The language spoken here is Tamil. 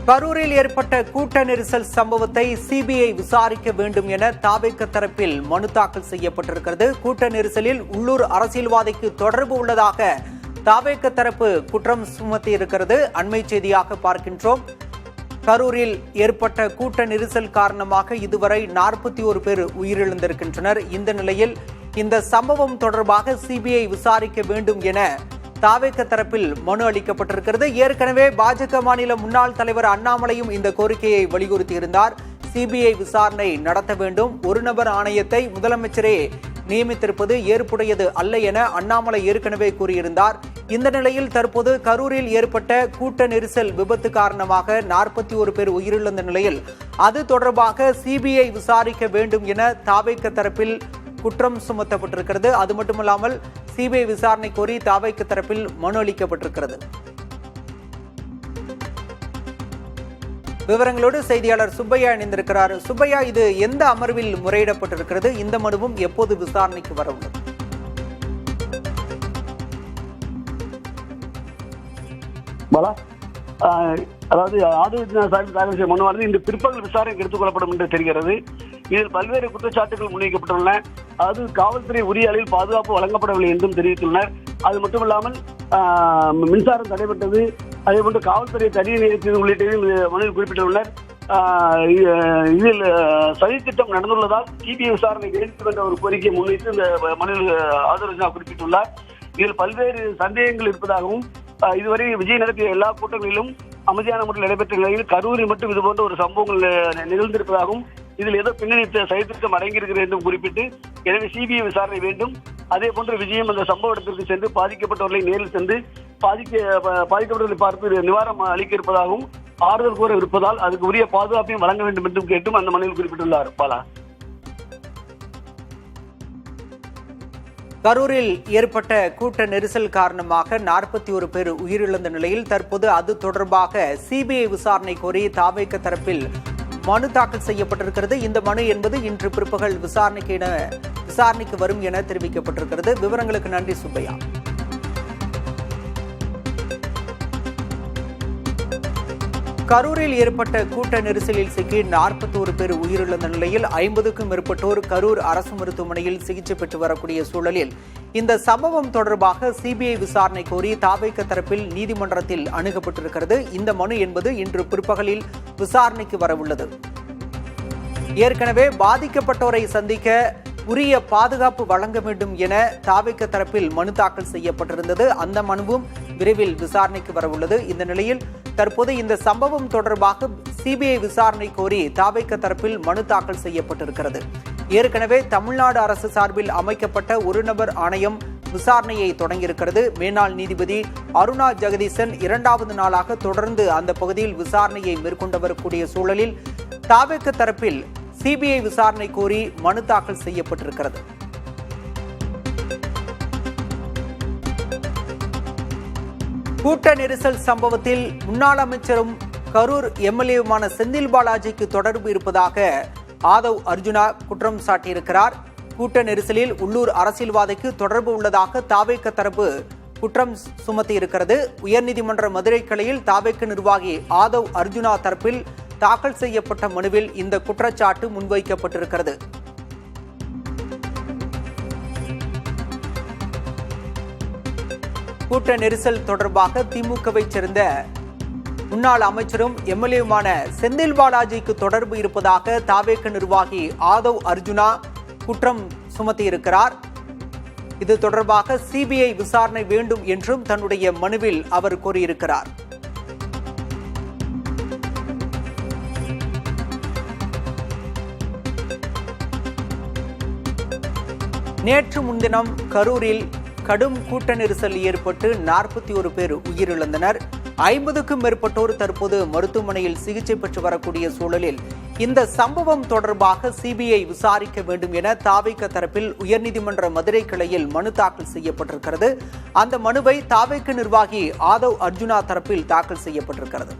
கரூரில் ஏற்பட்ட கூட்ட நெரிசல் சம்பவத்தை சிபிஐ விசாரிக்க வேண்டும் என தாவேக தரப்பில் மனு தாக்கல் செய்யப்பட்டிருக்கிறது. கூட்ட நெரிசலில் உள்ளூர் அரசியல்வாதிக்கு தொடர்பு உள்ளதாக தாவேக தரப்பு குற்றம் சுமத்தி இருக்கிறது. அண்மை செய்தியாக பார்க்கின்றோம். கரூரில் ஏற்பட்ட கூட்ட நெரிசல் காரணமாக இதுவரை 41 பேர் உயிரிழந்திருக்கின்றனர். இந்த நிலையில் இந்த சம்பவம் தொடர்பாக சிபிஐ விசாரிக்க வேண்டும் என தாவேக தரப்பில் மனு அளிக்கப்பட்டிருக்கிறது. ஏற்கனவே பாஜக மாநில முன்னாள் தலைவர் அண்ணாமலையும் இந்த கோரிக்கையை வலியுறுத்தியிருந்தார். சிபிஐ விசாரணை நடத்த வேண்டும், ஒரு நபர் ஆணையத்தை முதலமைச்சரே நியமித்திருப்பது ஏற்புடையது அல்ல என அண்ணாமலை ஏற்கனவே கூறியிருந்தார். இந்த நிலையில் தற்போது கரூரில் ஏற்பட்ட கூட்ட நெரிசல் விபத்து காரணமாக 41 பேர் உயிரிழந்த நிலையில் அது தொடர்பாக சிபிஐ விசாரிக்க வேண்டும் என தாவேக தரப்பில் குற்றம் சுமத்தப்பட்டிருக்கிறது. அது மட்டுமல்லாமல் சிபிஐ விசாரணை கோரி தாவேக தரப்பில் மனு அளிக்கப்பட்டிருக்கிறது. விவரங்களோடு செய்தியாளர் சுப்பையா இணைந்திருக்கிறார். சுப்பையா, இது எந்த அமர்வில் முறையிடப்பட்டிருக்கிறது? இந்த மனுவும் எப்போது விசாரணைக்கு வர உள்ளது? அதாவது ஆதரவு சார்பில் மனுவானது இன்று பிற்பகல் விசாரணைக்கு எடுத்துக் கொள்ளப்படும் என்று தெரிகிறது. இதில் பல்வேறு குற்றச்சாட்டுகள் முன்வைக்கப்பட்டுள்ளன. அது காவல்துறை உரிய அளவில் பாதுகாப்பு வழங்கப்படவில்லை என்றும் தெரிவித்துள்ளனர். அது மட்டுமல்லாமல் மின்சாரம் தடைபட்டது, அதேபோன்று காவல்துறை தனியை நிறுத்தியது உள்ளிட்டதையும் மனுவில் குறிப்பிட்டுள்ளனர். இதில் சதித்திட்டம் நடந்துள்ளதால் சிபிஐ விசாரணை வேண்டும் என்ற ஒரு கோரிக்கையை முன்வைத்து இந்த மனுவில் ஆதரவு குறிப்பிட்டுள்ளார். இதில் பல்வேறு சந்தேகங்கள் இருப்பதாகவும் இதுவரை விஜய் நடத்திய எல்லா கூட்டங்களிலும் அமைதியான முறையில் நடைபெற்ற நிலையில் கரூரில் மட்டும் இதுபோன்ற ஒரு சம்பவங்கள் நிகழ்ந்திருப்பதாகவும் இதில் ஏதோ பின்னணி சதித்திட்டம் அடங்கியிருக்கிறது என்றும் குறிப்பிட்டு எனவே சிபிஐ விசாரணை வேண்டும். அதே போன்று விஜயம் அந்த சம்பவ இடத்திற்கு சென்று பாதிக்கப்பட்டவர்களை நேரில் சென்று பாதிக்கப்பட்டவர்களை பார்த்து நிவாரணம் அளிக்க இருப்பதாகவும் ஆறுதல் கூற இருப்பதால் அதுக்கு உரிய பாதுகாப்பையும் வழங்க வேண்டும் என்றும் கேட்டும் அந்த மனுவில் குறிப்பிட்டுள்ளார். பாலா, கரூரில் ஏற்பட்ட கூட்ட நெரிசல் காரணமாக 41 பேர் உயிரிழந்த நிலையில் தற்போது அது தொடர்பாக சிபிஐ விசாரணை கோரி தாவேக தரப்பில் மனு தாக்கல் செய்யப்பட்டிருக்கிறது. இந்த மனு என்பது இன்று பிற்பகல் விசாரணைக்கு வரும் என தெரிவிக்கப்பட்டிருக்கிறது. விவரங்களுக்கு நன்றி சுப்பையா. கரூரில் ஏற்பட்ட கூட்ட நெரிசலில் சிக்கி 41 பேர் உயிரிழந்த நிலையில் 50க்கும் மேற்பட்டோர் கரூர் அரசு மருத்துவமனையில் சிகிச்சை பெற்று வரக்கூடிய சூழலில் இந்த சம்பவம் தொடர்பாக சிபிஐ விசாரணை கோரி தாவேக தரப்பில் நீதிமன்றத்தில் அணுகப்பட்டிருக்கிறது. இந்த மனு என்பது இன்று பிற்பகலில் விசாரணைக்கு வரவுள்ளது. ஏற்கனவே பாதிக்கப்பட்டோரை சந்திக்க உரிய பாதுகாப்பு வழங்க வேண்டும் என தாவேக தரப்பில் மனு தாக்கல் செய்யப்பட்டிருந்தது. அந்த மனுவும் விரைவில் விசாரணைக்கு வரவுள்ளது. இந்த நிலையில் தற்போது இந்த சம்பவம் தொடர்பாக சிபிஐ விசாரணை கோரி தாவேக தரப்பில் மனு தாக்கல் செய்யப்பட்டிருக்கிறது. ஏற்கனவே தமிழ்நாடு அரசு சார்பில் அமைக்கப்பட்ட ஒரு நபர் ஆணையம் விசாரணையை தொடங்கியிருக்கிறது. மேனாள் நீதிபதி அருணா ஜெகதீசன் 2வது நாளாக தொடர்ந்து அந்த பகுதியில் விசாரணையை மேற்கொண்டு வரக்கூடிய சூழலில் தாவேக தரப்பில் சிபிஐ விசாரணை கோரி மனு தாக்கல் செய்யப்பட்டிருக்கிறது. கூட்ட நெரிசல் சம்பவத்தில் முன்னாள் அமைச்சரும் கரூர் எம்எல்ஏவுமான செந்தில் பாலாஜிக்கு தொடர்பு இருப்பதாக ஆதவ் அர்ஜுனா குற்றம் சாட்டியிருக்கிறார். கூட்ட நெரிசலில் உள்ளூர் அரசியல்வாதிக்கு தொடர்பு உள்ளதாக தாவேக தரப்பு குற்றம் சுமத்தி இருக்கிறது. உயர்நீதிமன்ற மதுரை கிளையில் தாவேக நிர்வாகி ஆதவ் அர்ஜுனா தரப்பில் தாக்கல் செய்யப்பட்ட மனுவில் இந்த குற்றச்சாட்டு முன்வைக்கப்பட்டிருக்கிறது. கூட்ட நெரிசல் தொடர்பாக திமுகவை சேர்ந்த முன்னாள் அமைச்சரும் எம்எல்ஏவுமான செந்தில் பாலாஜிக்கு தொடர்பு இருப்பதாக தாவேக நிர்வாகி ஆதவ் அர்ஜுனா குற்றம் சுமத்தியிருக்கிறார். இது தொடர்பாக சிபிஐ விசாரணை வேண்டும் என்றும் தன்னுடைய மனுவில் அவர் கோரியிருக்கிறார். நேற்று முன்தினம் கரூரில் கடும் கூட்ட நெரிசல் ஏற்பட்டு 41 பேர் உயிரிழந்தனர். 50க்கும் மேற்பட்டோர் தற்போது மருத்துவமனையில் சிகிச்சை பெற்று வரக்கூடிய சூழலில் இந்த சம்பவம் தொடர்பாக சிபிஐ விசாரிக்க வேண்டும் என தாவேக தரப்பில் உயர்நீதிமன்ற மதுரை கிளையில் மனு தாக்கல் செய்யப்பட்டிருக்கிறது. அந்த மனுவை தாவேக நிர்வாகி ஆதவ் அர்ஜுனா தரப்பில் தாக்கல் செய்யப்பட்டிருக்கிறது.